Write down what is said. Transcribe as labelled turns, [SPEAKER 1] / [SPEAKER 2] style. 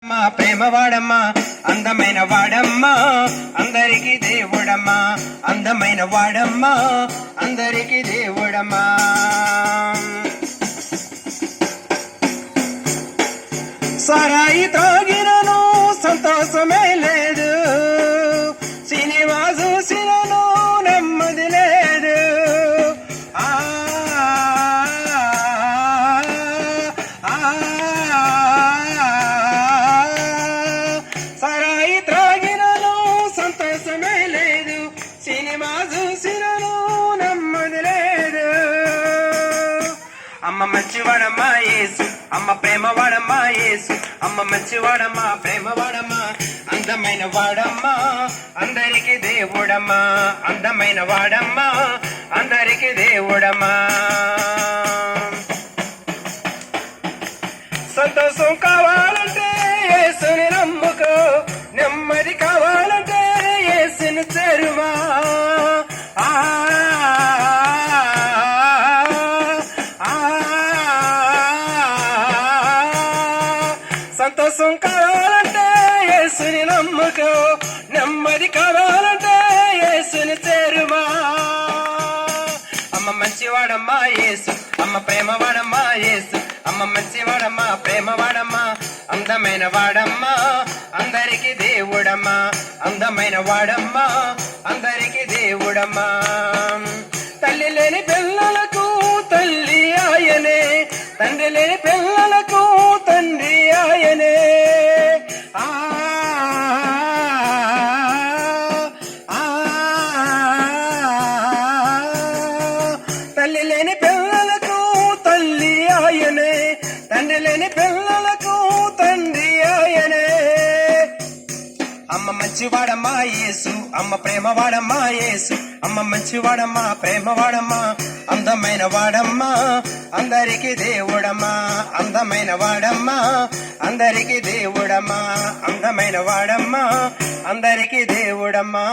[SPEAKER 1] మా ప్రేమ వాడమ్మా అందమైన వాడమ్మా అందరికి దేవుడమ్మా అందమైన వాడమ్మా అందరికి దేవుడమ్మా సారాయి త్రాగినను సంతోషమే లేదు సినిమా చూసినను నెమ్మది లేదు సారాయి త్రాగినను సంతోషమే లేదు సినిమా చూసినను నెమ్మది లేదు అమ్మ మంచివాడమ్మా యేసు అమ్మ ప్రేమ వాడమ్మా యేసు అమ్మ మంచివాడమ్మా ప్రేమ వాడమ్మా అందమైన వాడమ్మా అందరికి దేవుడమ్మా అందమైన వాడమ్మా అందరికి దేవుడమ్మా సంతోషం కావాలంటే యేసుని నమ్ముకో నెమ్మది కావాలంటే యేసుని చేరువా సంతోషం కావాలంటే యేసుని నమ్ముకో నెమ్మది కావాలంటే యేసుని చేరువా అమ్మ మంచివాడమ్మా యేసు అమ్మ ప్రేమ వాడమ్మా యేసు అమ్మ మంచివాడమ్మా ప్రేమ వాడమ్మా అందమైన వాడమ్మా అందరికి దేవుడమ్మా అందమైన వాడమ్మా అందరికి దేవుడమ్మా తల్లి లేని పిల్లలకు తల్లి ఆయనే తండ్రి లేని పిల్లలకు తండ్రి ఆయనే తల్లి లేని పిల్లలకు తల్లి ఆయనే తండ్రి లేని పిల్లలకు తండ్రి ఆయనే అమ్మ మంచివాడమ్మా యేసు అమ్మ ప్రేమ వాడమ్మా యేసు అమ్మ మంచివాడమ్మా ప్రేమ వాడమ్మా అందమైన వాడమ్మా అందరికి దేవుడమ్మా అందమైన వాడమ్మా అందరికి దేవుడమ్మా అందమైన వాడమ్మా అందరికి దేవుడమ్మా